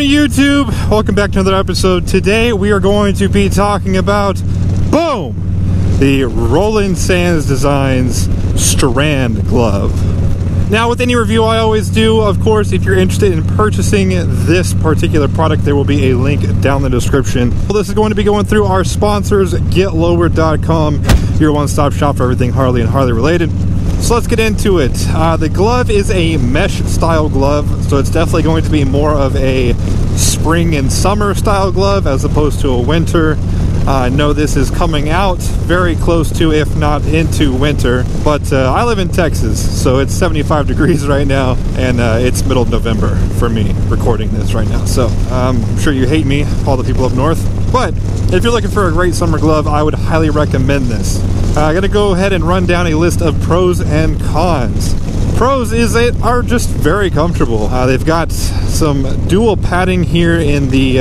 morning, YouTube. Welcome back to another episode. Today we are going to be talking about, boom, the Roland Sands Designs Strand glove. Now, with any review I always do, of course, if you're interested in purchasing this particular product, there will be a link down in the description. Well, this is going to be going through our sponsors, GetLower.com, your one-stop shop for everything Harley and Harley related. So let's get into it. The glove is a mesh style glove, so it's definitely going to be more of a spring and summer style glove as opposed to a winter. I know this is coming out very close to, if not into winter, but I live in Texas, so it's 75 degrees right now, and it's middle of November for me recording this right now. So I'm sure you hate me, all the people up north, but if you're looking for a great summer glove, I would highly recommend this. I'm going to go ahead and run down a list of pros and cons. Pros is they are just very comfortable. They've got some dual padding here in the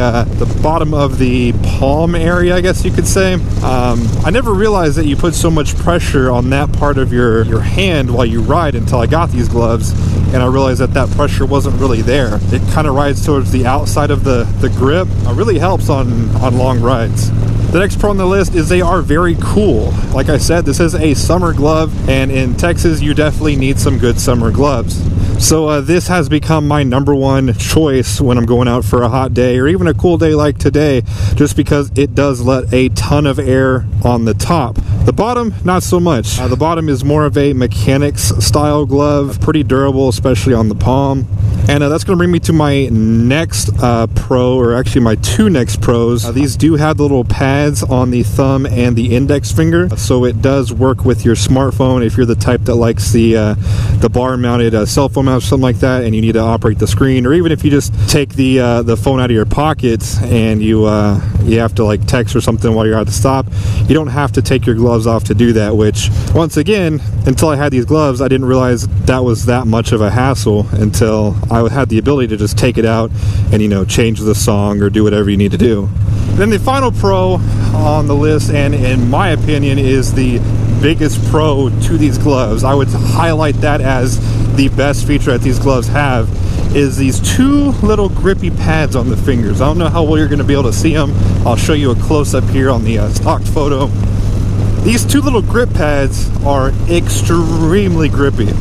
bottom of the palm area, I guess you could say. I never realized that you put so much pressure on that part of your hand while you ride until I got these gloves, and I realized that that pressure wasn't really there. It kind of rides towards the outside of the grip. It really helps on long rides. The next pro on the list is they are very cool. Like I said, this is a summer glove, and in Texas, you definitely need some good summer gloves. So this has become my #1 choice when I'm going out for a hot day or even a cool day like today, just because it does let a ton of air on the top. The bottom, not so much. The bottom is more of a mechanics style glove, pretty durable, especially on the palm. And that's going to bring me to my next pro, or actually my two next pros. These do have the little pads on the thumb and the index finger, so it does work with your smartphone if you're the type that likes the bar-mounted cell phone mount or something like that, and you need to operate the screen, or even if you just take the phone out of your pocket and you have to like text or something while you're at the stop, you don't have to take your gloves off to do that, which once again, until I had these gloves, I didn't realize that was that much of a hassle until I had the ability to just take it out and, you know, change the song or do whatever you need to do. Then the final pro on the list, and in my opinion is the biggest pro to these gloves, I would highlight that as the best feature that these gloves have, is these two little grippy pads on the fingers. I don't know how well you're going to be able to see them. I'll show you a close-up here on the stock photo. These two little grip pads are extremely grippy.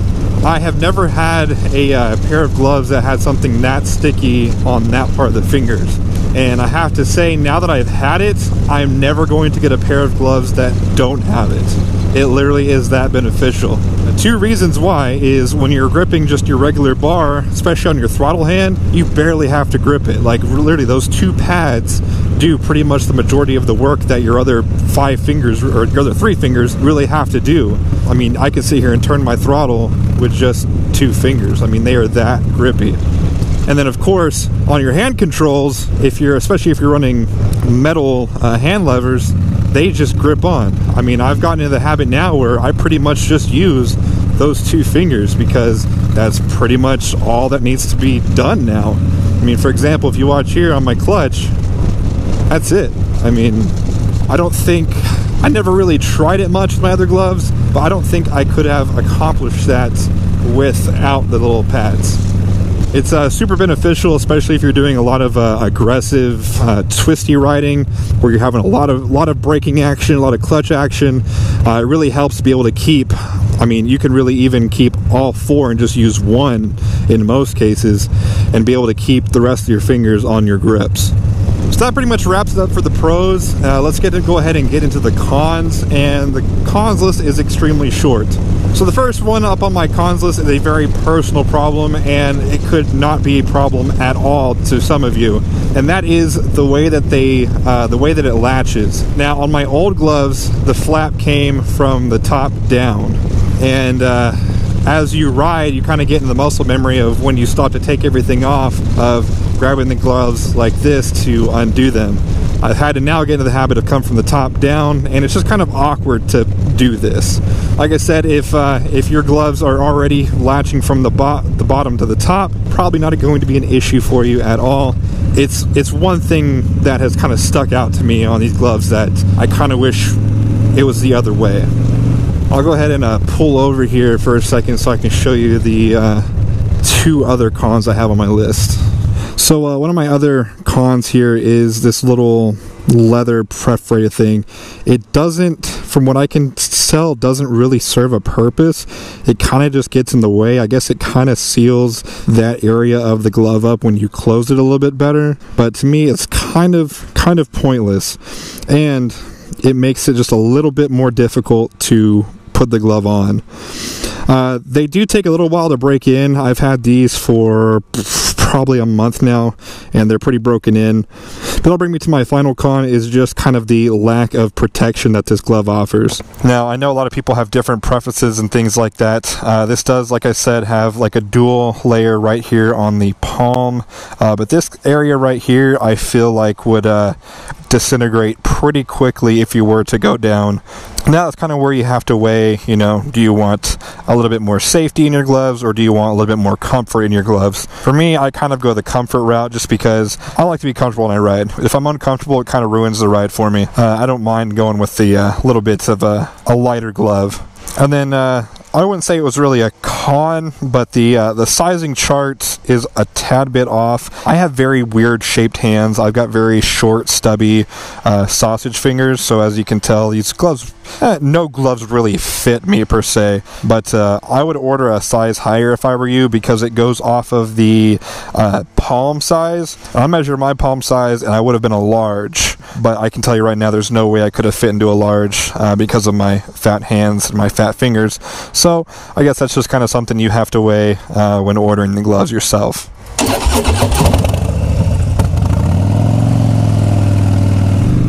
I have never had a pair of gloves that had something that sticky on that part of the fingers. And I have to say, now that I've had it, I'm never going to get a pair of gloves that don't have it. It literally is that beneficial. The two reasons why is when you're gripping just your regular bar, especially on your throttle hand, you barely have to grip it. Like literally those two pads do pretty much the majority of the work that your other 5 fingers or your other 3 fingers really have to do. I mean, I can sit here and turn my throttle with just 2 fingers. I mean, they are that grippy. And then of course, on your hand controls, especially if you're running metal hand levers, they just grip on. I mean, I've gotten into the habit now where I pretty much just use those 2 fingers because that's pretty much all that needs to be done now. I mean, for example, if you watch here on my clutch, that's it. I mean, I never really tried it much with my other gloves, but I don't think I could have accomplished that without the little pads. It's super beneficial, especially if you're doing a lot of aggressive, twisty riding, where you're having a lot of braking action, a lot of clutch action. It really helps to be able to keep. I mean, you can really even keep all 4 and just use 1 in most cases, and be able to keep the rest of your fingers on your grips. So that pretty much wraps it up for the pros. Let's go ahead and get into the cons, and the cons list is extremely short. So the first one up on my cons list is a very personal problem, and it could not be a problem at all to some of you, and that is the way that it latches. Now, on my old gloves, the flap came from the top down, and as you ride, you kind of get in the muscle memory of when you start to take everything off, of grabbing the gloves like this to undo them. I've had to now get into the habit of come from the top down, and it's just kind of awkward to do this. Like I said, if your gloves are already latching from the bottom to the top, probably not going to be an issue for you at all. It's one thing that has kind of stuck out to me on these gloves that I kind of wish it was the other way. I'll go ahead and pull over here for a second so I can show you the 2 other cons I have on my list. So one of my other cons here is this little leather perforated thing. It doesn't, from what I can tell, doesn't really serve a purpose. It kind of just gets in the way. I guess it kind of seals that area of the glove up when you close it a little bit better, but to me it's kind of pointless, and it makes it just a little bit more difficult to put the glove on. They do take a little while to break in. I've had these for probably a month now, and they're pretty broken in. But that'll bring me to my final con, is just kind of the lack of protection that this glove offers. Now, I know a lot of people have different preferences and things like that. This does, like I said, have like a dual layer right here on the palm, but this area right here I feel like would disintegrate pretty quickly if you were to go down. Now that's kind of where you have to weigh, you know, do you want a little bit more safety in your gloves, or do you want a little bit more comfort in your gloves? For me, I kind of go the comfort route, just because I like to be comfortable when I ride. If I'm uncomfortable, it kind of ruins the ride for me. I don't mind going with the little bits of a lighter glove. And then I wouldn't say it was really a con, but the sizing chart is a tad bit off. I have very weird shaped hands. I've got very short, stubby sausage fingers, so as you can tell, these gloves, no gloves really fit me per se, but I would order a size higher if I were you, because it goes off of the palm size. I measured my palm size and I would have been a large, but I can tell you right now there's no way I could have fit into a large because of my fat hands and my fat fingers. So I guess that's just kind of something you have to weigh when ordering the gloves yourself.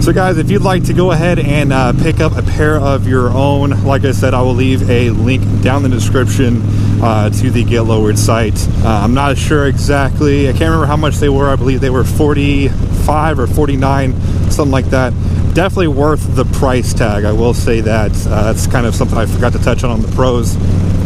So guys, if you'd like to go ahead and pick up a pair of your own, like I said, I will leave a link down in the description to the Get Lowered site. I'm not sure exactly, I can't remember how much they were. I believe they were $45 or $49, something like that. Definitely worth the price tag, I will say that. That's kind of something I forgot to touch on the pros,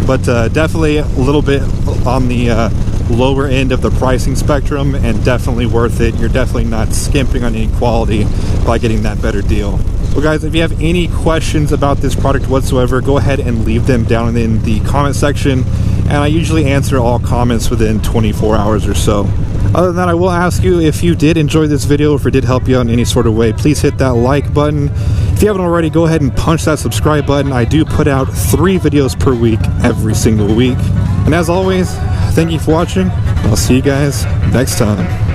but definitely a little bit on the lower end of the pricing spectrum, and definitely worth it. You're definitely not skimping on any quality by getting that better deal. Well guys, if you have any questions about this product whatsoever, go ahead and leave them down in the comment section, and I usually answer all comments within 24 hours or so. Other than that, I will ask you, if you did enjoy this video, if it did help you out in any sort of way, please hit that like button. If you haven't already, go ahead and punch that subscribe button. I do put out 3 videos per week, every single week. And as always, thank you for watching. I'll see you guys next time.